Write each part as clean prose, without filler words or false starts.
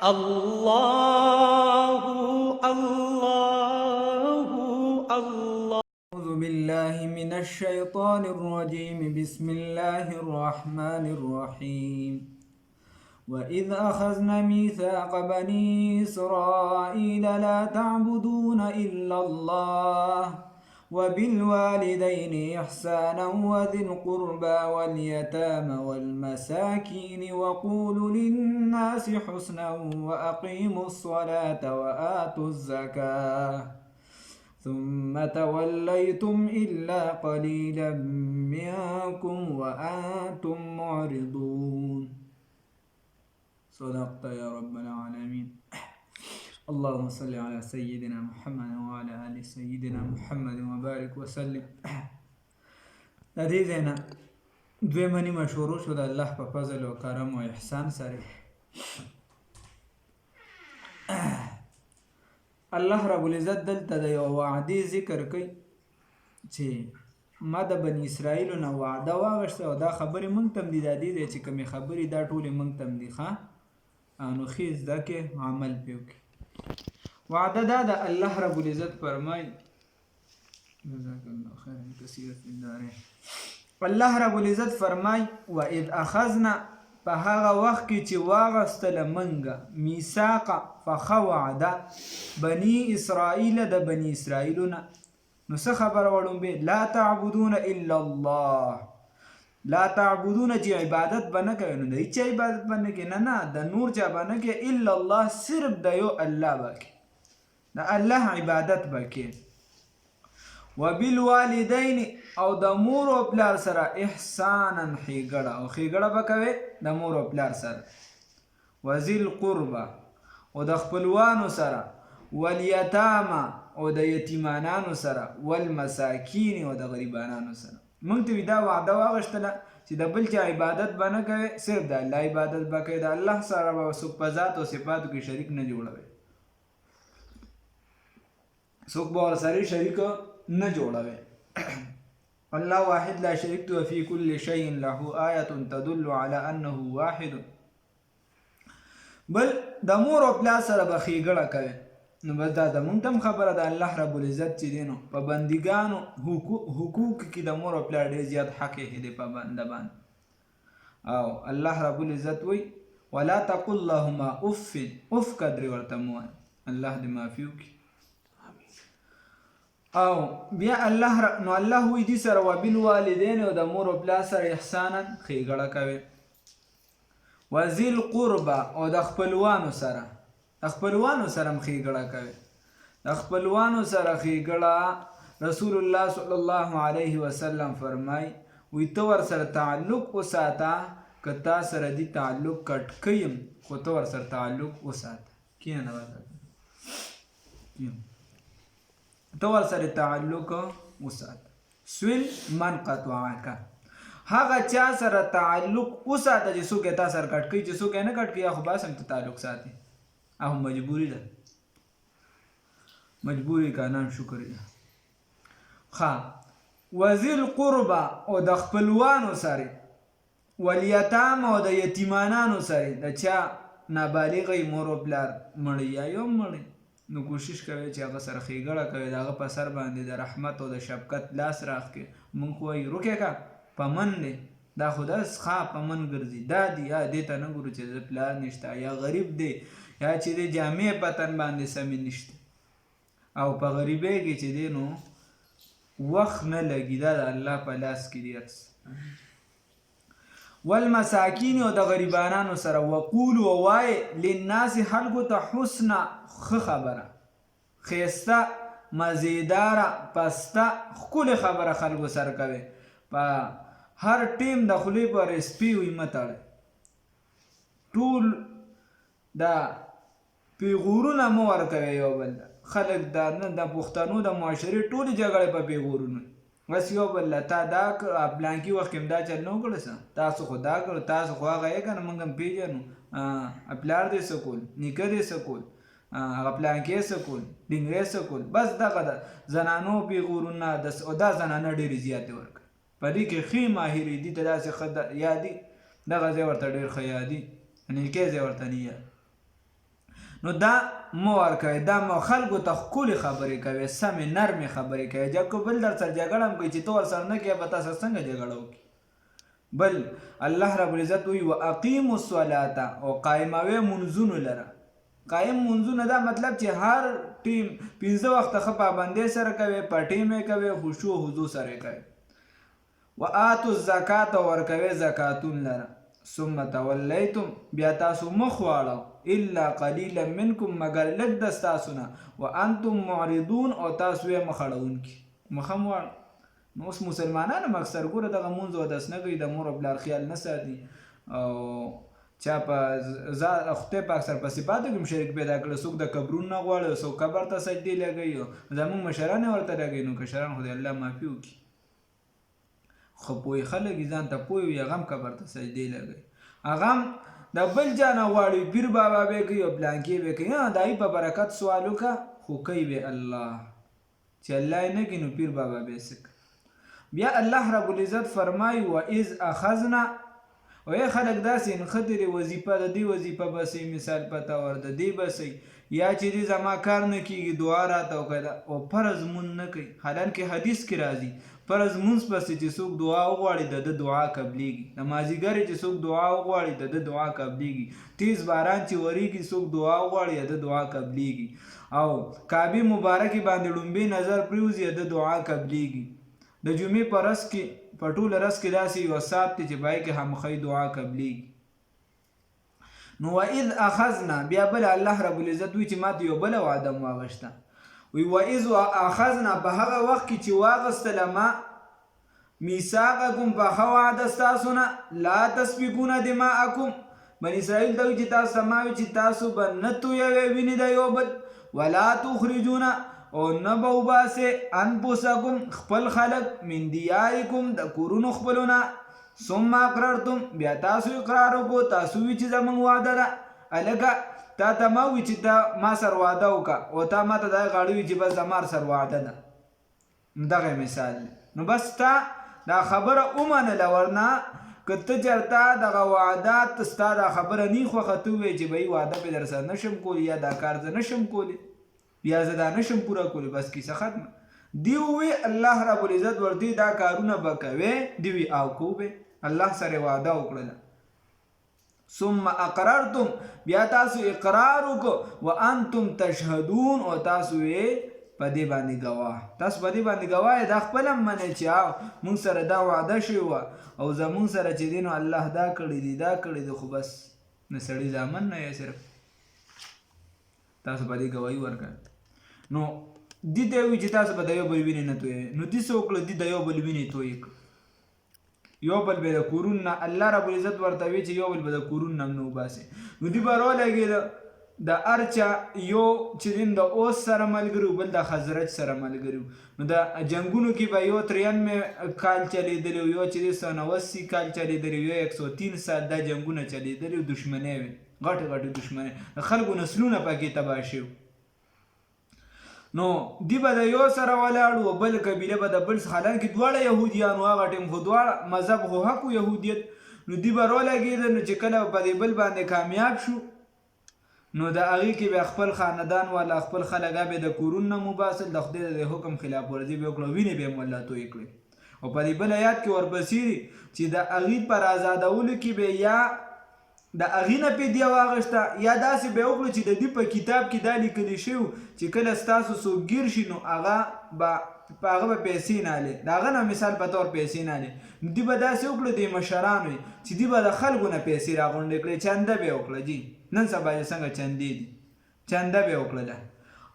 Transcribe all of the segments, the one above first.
الله الله الله. أعوذ بالله من الشيطان الرجيم. بسم الله الرحمن الرحيم. وإذ أخذنا ميثاق بني إسرائيل لا تعبدون إلا الله وبالوالدين إحسانا وذي القربى واليتامى والمساكين وقولوا للناس حسنا وأقيموا الصلاة وآتوا الزكاة ثم توليتم إلا قليلا منكم وأنتم معرضون. صدقت يا رب العالمين. اللهم صل على سيدنا محمد وعلى آل سيدنا محمد وبارك وسلم. د دې ځای نه دویمه نیمه شروع شو د الله په فضل و کرم و احسان سره. الله رب العزت دلته د یو وعدې ذکر کوي چې ما د بني اسرائیلو نه وعده واغشته او دا خبرې موږ ته هم دي. دا دې دی چې کومې خبرې دا ټولې موږ ته هم دي نو ښې زده کې عمل پرې وکړي. وعده دا د الله رب العزت فرمایي جزاک الله خیرا کثیرا فی الدارین. الله رب العزت فرمایي وإذ أخذنا په هغه وخت کې چې واغستله منګه میثاق پخه وعده بني اسرائیل د بني اسرائیلو نه. نو څه خبره وړومبې لا تعبدون الا الله. لا تعبدون چې عبادت به نه کوي نو د هېچا عبادت به نه کوي نه د نور چا به نه کوي الا الله صرف د یو الله به کوي د الله عبادت به کوي. وبالوالدین او د مور او پلار سره احسانا ښېګړه او ښېګړه به کوي د مور او پلار سره. وذي القربه او د خپلوانو سره والیتامه او د یتیمانانو سره والمساکین او د غریبانانو سره. موږ ته دا وعده واغشتله چې د بل چا عبادت به نه کوي صرف د الله عبادت به کوي. د الله سره به څوک په ذات او صفاتو کې شریک نه جوړوي څوک به ورسره شریک نه جوړوي. الله واحد لا شریک له فی کل شیء له آیة تدل علی انه واحد. بل د مور او پلار سره به ښېګړه کوي. نو بس دا د مونږ ته هم خبره ده الله رب العزت چې دی نو په بندګانو حقوق کې د مور او پلار ډېر زیات حق یې دی په بنده باندې. او الله رب العزت وایي ولا تقل لهما اف اف قدرې ورته مه وایه. الله دې معافي وکړي. او بیا الله وایي دې سره وبالوالدین او د مور او پلار سره احسانا ښېګړه کوي. وذي القربه او د خپلوانو سره د خپلوانو سره هم ښېګړه کوي. د خپلوانو سره ښېګړه رسول الله صلی الله علیه وسلم فرمایي وایي ته ورسره تعلق وساته که تا سره دې تعلق کټ کړي خو ته ورسره تعلق وساته. کښېنه ته ورسره تعلق وساته. سویل من قطعک هغه چا سره تعلق وساته چې څوک یې تا سره کټ کوي چې څوک یې نه کټ کوي خو بس هم ته تعلق ساتي. او مجبوری ده مجبوری کا نام شکر ده. وذي القربه او د خپلوانو سره والیتامه او د یتیمانانو سره د چا نابالغه مور او پلار مړی یا یو مړی نو کوشش کوي چې هغه سره ښېګړه کوي د هغه په سر باندې د رحمت او د شفقت لاس راښکي. موږ خو وایو روکې کا پمن دی دا خو داس پمن ګرځي دا دی یا دې ته نه ګورو چې د پلار نشته یا غریب دی یا چې د جامع پتن باندې سمې نشته او په غریبۍ کې چې دی نو وخت نه لګي دا د الله په لاس کې دی. والمساکین او د غریبانانو سره وقولو ووایې للناس خلکو ته حسنا ښه خبره ښایسته مزیداره پسته ښکلې خبره خلکو سره کوي. په هر ټیم د خولې پر سپي وي مه تړئ. ټول دا پیغورونه مه ورکوئ یو بل ته. خلک د پښتنو د معاشرې ټولې جګړې په پیغورونو بس یو بل ته تا دا پلانکي وخت کې هم دا چل نه وکړه تاسو خو دا کړو تاسو خو هغه یې که نه موږ هم پېژنو پلار دې څه کول نیکه دې څه کول هغه پلانکي څه کول ډینګرې څه کول. بس دغه د زنانو پیغورونه دا زنانه ډېرې زیاتې ورکوي. په دې کې ښې ماهرې دي ته داسې ښه یادي دغه ځای ورته ډېر ښه یادي نیکۍ ځای ورته نه یاد. نو دا مو ورکوئ، دا مو خلکو ته ښکلې خبرې کوئ، سمې نرمې خبرې کوئ. که بل در سره جګړه هم کوي چې ته ورسره نه کوې به تاسو څنګه جګړه وکړي. بل الله رب العزت وایي واقیموا الصلاة، او قایموئ منځونو لره. قایم منځونه دا مطلب چې هر ټیم 15 وخته ښه پابندۍ سره کوئ، په ټیم یې کوئ، خشوع حضور سره یې کوئ. وآتوا الزکات، ورکوئ زکاتون لره. ثم تولیتم، بیا تاسو مخ واړو، الا قلیلا منکم، مگر لږ د ستاسو نه، وانتم معرضون، او تاسو یې مخ اړوونکي، مخ هم واړو. نو اوس مسلمانان هم اکثر ګوره دغه مونځ اودس نه کوي، د مور او پلار خیال نه ساتي، او چا په خدای پاک سره په صفاتو کې هم شریک پیدا کړی، څوک د قبرونو نه غواړي، څوک قبر ته سجدې لګوي، زمونږ مشران یې ورته لګوي. نو کشران خدای الله معافي وکړي، خو پوهې خلک یې ځان ته پوه وي، هغه هم قبر ته سجدې لګوي، هغه هم د بل چا نه غواړي، پیر بابا به یې کوي او پلانکې به یې کوي. د هغې په برکت سوال وکړه، خو کوي به الله، چې الله یې نه کوي نو پیر بابا به یې څه کوي. بیا الله رب العزت فرمایي وإذ أخذنا، او ای خلک داسې نښتلې وظیفه د دې وظیفه بسئ، مثال په طور د دې بسئ، یا چې دې زما کار نه کېږي دعا راته وکړه، او فرض مونځ نه کوي. حالانکې حدیث کې راځي فرض مونځ پسې چې څوک دعا وغواړي د ده دعا قبلیږي، د مازدیګر چې څوک دعا وغواړي د ده دعا قبلیږي، تیز باران چې وریږي څوک دعا وغواړي د ده دعا قبلیږي، او کعبې مبارکې باندې لومبې نظر پرېوځي د ده دعا قبلیږي. د جمعې په ورځ کې په ټوله ورځ کې داسې یو ساعت دی چې پای کې خامخا دعا قبلیږي. نو وإذ أخذنا، بیا بل الله رب العزت وایي چې ما ته یو بله وعده مو واغوسته، وی وإذ أخذنا، په هغه وخت کې چې واغوستله ما میثاقکم، په ښه وعده ستاسو نه، لا تسفکون دماءکم، بني اسرائیل ته وایي چې تاسو ته ما وایي چې تاسو به نه تویوئ وینې د یو بل، ولا تخرجون، او نه به وباسئ انفسکم، خپل خلک، من دیارکم، د کورونو خپلو نه، ثم اقررتم، بیا تاسو اقرار وکړو، تاسو وایي چې زموږ وعده ده. هلکه تا ته ما وایي چې تا ما سره وعده وکړه، او تا ما ته دا غاړه وایي چې بس زما سره وعده ده. دغه مثال دی. نو بس تا دا خبره ومنله، ورنه که ته چېرته دغه وعده ستا دا خبره نه خوښه، ته ووایې چې بهی وعده پې در سره نشم کولی، یا دا کار زه نشم کولی، یا زه دا نشم پوره کولی، بس کیسه ختمه. دی ووی الله رب العزت ورته دا کارونه به کوې، دی وی او کو به الله سره وعده وکړله. ثم اقررتم، بیا تاسو اقرار وکړو، وانتم تشهدون، او تاسو یې په دې باندې ګواه، تاسو په دې باندې ګواه یې، دا خپله هم منئ چې موږ سره دا وعده شوې وه، او زموږ سره چې دی نو الله دا کړي دي دا کړي دي، خو بس نه سړي زامن نه یې صرف تاسو په دې ګواهي ورکړه. نو دې ته وایي چې تاسو به د یو بل وینې نه تویوئ. نو دې څه وکړه، دې د یو بل وینې تویې کړه، یو بل به د کورونو نه، الله رب العزت ورته وایي چې یو بل به د کورونو نه هم نه وباسئ. نو دې به راولګېده، د هر چا یو چې دین د اوس سره ملګري بل د خزرج سره ملګري، نو د جنګونو کې به یو 93 کال چلیدلی، یو چې 180 کال چلیدلی، یو 103 سال دا جنګونه چلیدلي، دشمنۍ وې، غټې غټې دشمنۍ، د خلکو نسلونه پکې تباه شوي. نو دی به د یو سره ولاړ و، بل قبیله به د بل، حالانکې دواړه یهودیان و هغه ټیم، خو دواړه مذهب خو حق و یهودیت. نو دی به راولګېده، نو چې کله په دې بل باندې کامیاب شو، نو د هغې کې به خپل خاندان والا خپل خلک به د کورونو نه مباسل، د خدای د حکم خلاف ورزي به وکړه، وینې به یې والله تویې کړې. او په دې بل آیات کې ورپسې دي چې د هغې پر آزادولو کې به یا د هغې نه فدیه واخیسته، یا داسې به وکړو چې د دې په کتاب کې دا لیکلی شوي چې کله ستاسو څوک ګیر شي نو هغه به په هغه به پیسې نه هلې، د هغه نه مثال په طور پیسې نه هلې. نو دوی به داسې وکړو د مشرانو یې چې دوی به د خلکو نه پیسې راغونډې کړې، چنده به یې وکړه، جي نن سبا چې څنګه چندې دي، چنده به یې وکړله،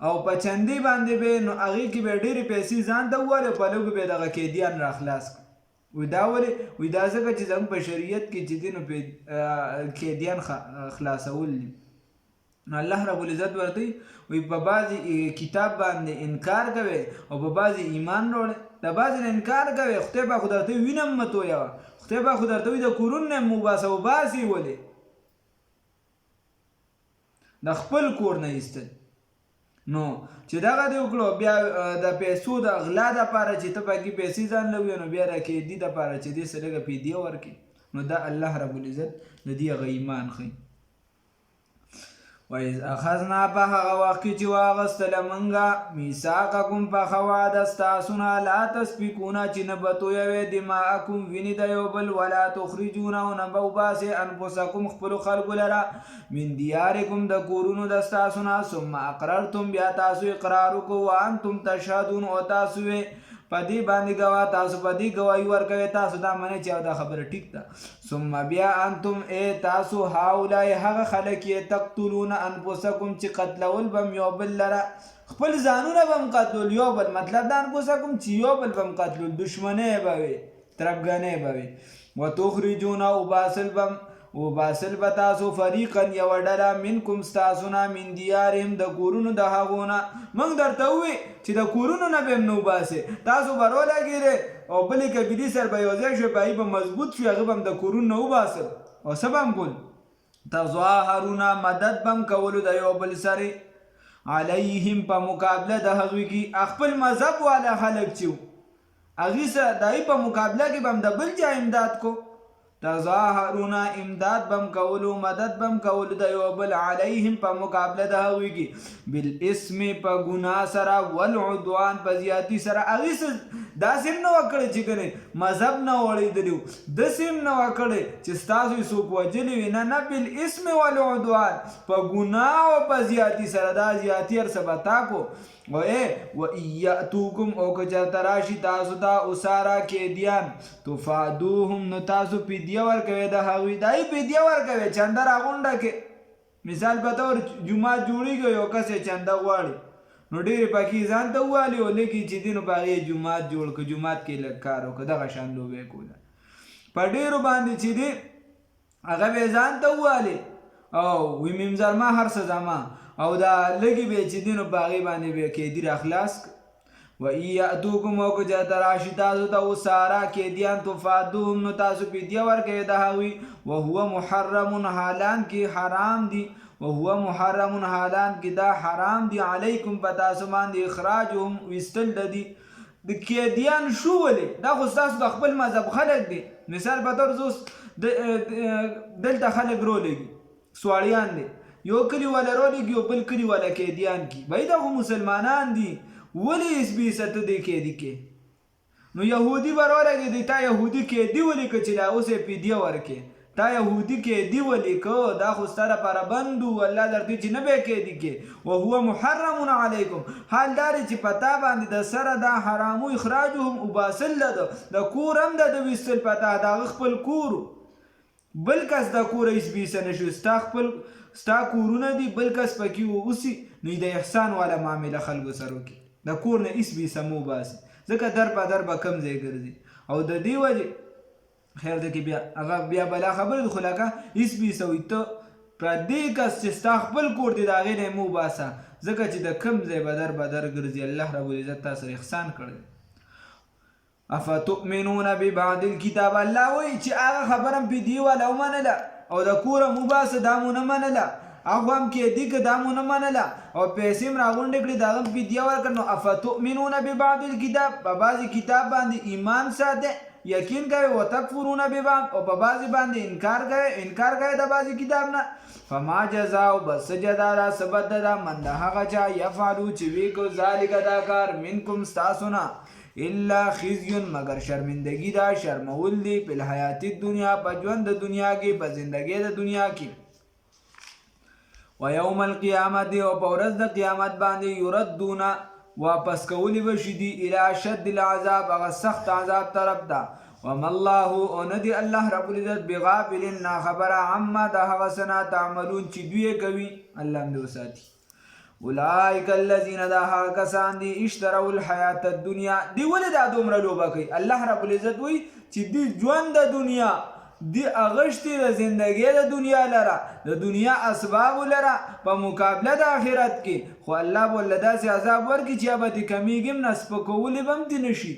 او په چندې باندې به نو هغې کې به ډېرې پیسې ځان ته ووالې، په لږو به یې دغه قیدیان راخلاص کړه. وی دا ولې؟ وی دا ځکه چې زموږ په شریعت کې چې دی نو قیدیان خلاصول دي. نو الله رب العزت ورته وی په بعضې کتاب باندې انکار کوئ او په بعضې ایمان راوړئ، د بعضې نه انکار کوئ، خدای به خو درته وینه هم مه تویوه، خدای به خو درته وي د کورونو نه هم وباسه، وباسې ولې د خپل کور نه ایستل. نو چې دغه دې وکړو، بیا د پیسو د غلا دپاره چې ته پکې پیسې ځان لوي، نو بیا د قیدي دپاره چې دې څه لږه فدیه ورکړي، نو دا الله رب العزت د دې هغه ایمان ښیي. وَإِذْ أَخَذْنَا په هغه وخت کې چې واغستله مونږه میثاقکم پخه وعده ستاسو نه لا تسفکونه چې نه به تویوئ دماءکم وینې د یو بل ولا تخرجونه او نه به وباسئ انفسکم خپلو خلکو لره من دیارکم د کورونو د ستاسو نه ثم اقررتم بیا تاسو اقرار وکړو وانتم تشهدون او تاسو په دې باندې ګواه تاسو په دې ګواهي ورکوئ تاسو دا منئ چې دا خبره ټیک ده ثم بیا انتم تاسو هؤلاء هغه خلک یې تقتلون انفسکم چې قتلول به م یو بل لره خپل ځانونه به م قتلول یو بل مطلب د انفسکم چې یو بل به م قتلول دشمنۍ به وي تربګنۍ به وي وتخرجون وباسل به تاسو فریقا یوه ډله منکم ستاسو نه من دیارهم د کورونو د هغو نه موږ درته ووی چې د کورونو نه به م نه وباسې تاسو به راولګېدئ او بلې قبیلې سره به یو ځای شوئ په هغې به مضبوط شوي هغه به م د کورونو نه وباسل او څه به م کول تظاهرون مدد به م کولو د یو بل سره علیهم په مقابله د هغوی کې خپل مذهب والا خلک چې وو هغې سره د هغې په مقابله کې به م د بل چا امداد کو تظاهرون امداد بم کولو مدد بم کولو د یو بل علیهم په مقابله د هغوی کې بالاسم په ګناه سره والعدوان په زیاتي سره هغې څه داسې هم نه وه کړی چې کنې مذهب نه وړېدلي وو داسې هم نه وه کړی چې ستاسو یې څوک وژلي وي نه بالاسم والعدوان په ګناه او په زیاتي سره دا زیاتي هر څه به تا کو وَإِيَّأْتُوكُمْ او که چېرته راشي تاسو ته اساره قیدیان تفادوهم نو تاسو فدیه ورکوئ د هغوی د هغې فدیه ورکوئ چنده راغونډه کې مثال په طور جومات جوړېږي یو کس یې چنده غواړي نو ډېرې پکې ځان ته ووالي او لږ یې چې دي نو په هغې جومات جوړ کړه جومات کې لږ کار وکړه دغه شان لوبې کوله په ډېرو باندې چې دي هغه به یې ځان ته ووالي او وي ممزر ما هر څه زما او دا لږې به چې دي نو په هغې باندې به قیدي راخلاص وَإِيَّأْتُوكُمْ او که چېرته راشي تاسو ته اساره قیدیان تفادوهم نو تاسو فدیه ورکوئ د هغوی وهو محرم حالان کې حرام دي وهو محرم حالان کې دا حرام دي علیکم په تاسو باندې اخراجهم ویستل د دي د قیدیان شو ولې دا خو ستاسو د خپل مذهب خلک دي مثال په طور زه اوس دلته خلک رولېږي سواړیان دي یو کلي والا رولېږي یو بل کلي والا قیدیان کي بھائی دا خو مسلمانان دي ولې اسبیسه ته دې قیدي کې نو یهودي به راولګېدی تا یهودي قیدي ولیکه چې لا اوس یې فدیه ورکې تا یهودي قیدي ولیکه دا خو ستا لپاره بند و الله درته چې نه به یې قیدي کې وهو محرم علیکم حال دا دی چې په تا باندې د سره دا حرامو اخراجهم وباسل د کور هم د ویستل په تا د هغه خپل کور بل کس د کوره اسبیسه نه شو ستا کورونه دي بل کس پکې اوسي نو د احسان والا معامله خلکو سره وکړي د کور نه اسبیسه مو باسي ځکه در په در به کم ځای ګرځي او د دې وجې خیر ده کې بیا هغه بیا بلا خبره ده خو لکه اسبیسه وي ته په دې کس چې ستا خپل کور دی د هغې نه یې مو باسه ځکه چې د کم ځای به در ګرځي الله رب العزت تا سره احسان کړی افتؤمنون ببعض الکتاب الله وایي چې هغه خبره م فدیې والا ومنله او د کوره مو باسه دا مو نه منله هغه هم قیدي که دا مو نه منله او پیسې م راغونډې کړې د هغه م فدیه ورکړه نو افتؤمنون ببعض الکتاب په بعضې کتاب باندې ایمان ساتئ یقین کوئ وتکفرون ببعض او په بعضې باندې انکار کوئ د بعضې کتاب نه فما جزاء بس جزا دا څه بدله ده من د هغه چا یفعلو چې وی کو ذلک دا کار منکم ستاسو نه الا خزي مگر شرمندگی دا شرمول دی په حیات دنیا په ژوند د دنیا کې په زندګۍ د دنیا کې و یوم القیامت او په ورځ د قیامت باندې یردون واپس کولی بشي دي الی شد العذاب هغه سخت عذاب طرف ته وما الله او نه دی الله رب العزت بغافل ناخبره عما د هغه څه نه تعملون چې دوی کوي الله هم دې وساتي اولئک الذین دا هغه کسان دي اشتروا الحیات الدنیا دی ولې دا دومره لوبه کوي الله رب العزت وایي چې دی ژوند د دنیا دی اغشتي د زندګۍ د دنیا لره د دنیا اسباب لره په مقابله د آخرت کې خو الله به ورله داسې عذاب ورکړي چې به دې کمیږي هم نه سپکولی به هم دې نه شي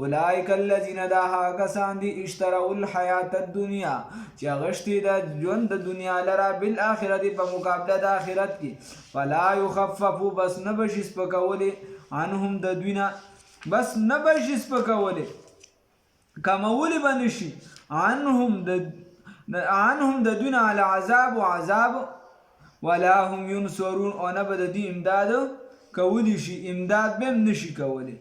اولئک الذین دا هغه کسان دي اشتروا الحیات الدنیا چې اغشتي د ژوند د دنیا لره بالآخرت په مقابله د آخرت کې فلا یخففو بس نه بشي سپکولی عنهم د دوی نه بس نه بشي سپکولی کمولی به نه شي عنهم د دوی نه العذاب و عذاب ولا هم ينصرون او نه به د دې امداد کولی شي امداد به هم نشي کولی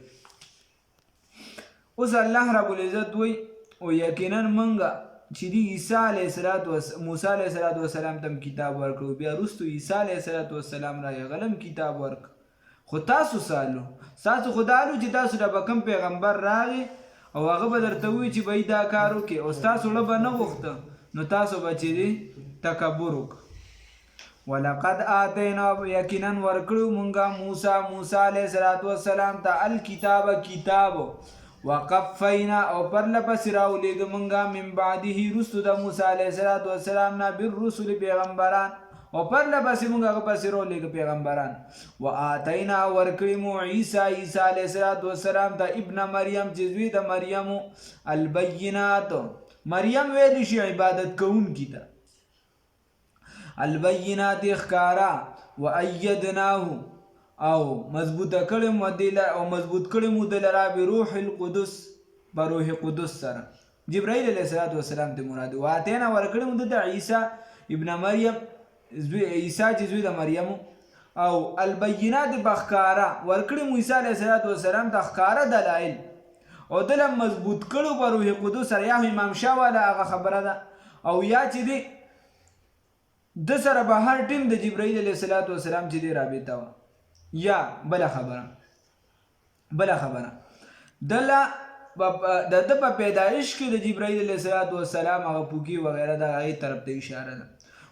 اوس الله رب العزت وایي او یقینا منګه چې دی عیسی علیه السلام موسی علیه السلام تم کتاب ورکړو بیا وروسته عیسی علیه السلام را غلم کتاب ورک خو تاسو سالو تاسو خدالو چې تاسو د بکم پیغمبر راغی او هغه به درته وایي چې به دا کار وکړي او تاسو له به نه غوښته نو تاسو به چې دی تکبر وکړه ولقد آتینا یقینا ورکړو مونږه موسی علیه السلام ته الکتاب کتاب وقفینا او پرلپسې راولېږه مونږه من بعده رستو د موسی علیه السلام نه بالرسل پیغمبران او پرلپسې مونږ هغه پسې راولېږه پیغمبران وآتینا ورکړي مو عیسی علیه السلام ته ابن مریم چې زوی د مریم البینات مریم ویلی شي عبادت کوونکي ته البینات ښکارا وایدناه او مضبوط کړی مو د لرا بروح القدس په روح قدس سره جبرائیل علیه السلام ته مراد واتینا ورکړی مو د عیسی ابن مریم عیسی چې زوی د مریم او البینات بخکارا ورکړی مو عیسی علیه السلام ته ښکارا دلایل او دله مضبوط کړو په روح قدس سره یا امام شاه والا هغه خبره ده او یا چې دی د سره به هر ټیم د جبرائیل علیه السلام چې دی رابطه وه یا بله خبره دله د ده په پیدایش کې د جبرائیل علیه السلام هغه پوکي وغیره د هغې طرف ته اشاره ده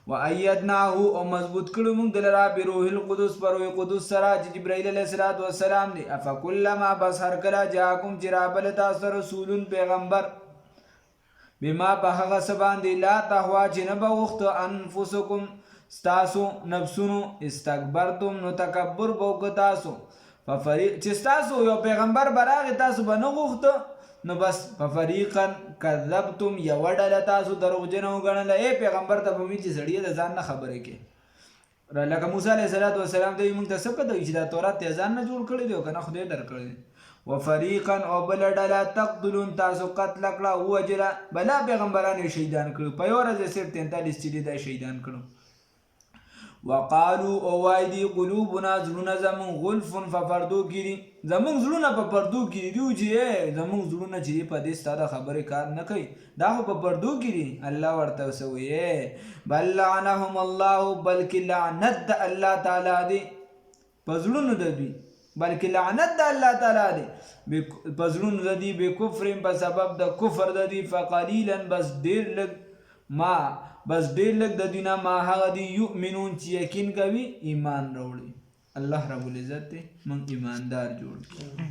وایدناه او مضبوط کړو موږ دلرا بروح القدس پر روح قدس سره چې جبرائیل علیه السلام دی افکلما بس هر کله جاءکم چې رابله تاسو رسول پیغمبر بما په هغه څه باندې لا تهوا چې نه به غوښته انفسکم ستاسو نفسونو استکبرتم نو تکبر به وکړه تاسو چې ستاسو یو پیغمبر به راغی تاسو به نه غوښته نو بس ففریقا کذبتم یوه ډله تاسو دروغجنه وګڼله ای پیغمبر ته به وایي چې سړیه د ځان نه خبرې کې لکه موسی علیه السلام ته موږ ته څه پته وي چې دا تورات یې ځان نه جوړ کړی دی او که نه خدای درکړی دی وفریقا او بله ډله تقتلون تاسو قتل کړه ووجله بلا پیغمبران یې شهیدان کړو په یوه ورځ یې صرف 43 چې دی دا شهیدان کړو وقالو او وای دی قلوبنا زړونه زمونږ غلفن په پردو کې دي زمونږ زړونه په پردو کې دي چې زمونږ زړونه چې په دې ستا د خبرې کار نه کوي دا خو په پردو کې دي الله ورته څه وایي بل لعنهم الله بلکې لعنت د الله تعالی دی په زړونو د دوی بلکې لعنت د الله تعالی دی په زړونو د دوی بکفرین په سبب د کفر د دوی فقلیلا بس ډېر لږ د دوی نه ما هغه دي یؤمنون چې یقین کوي ایمان راوړي الله رب العزت موږ ایماندار جوړ کړي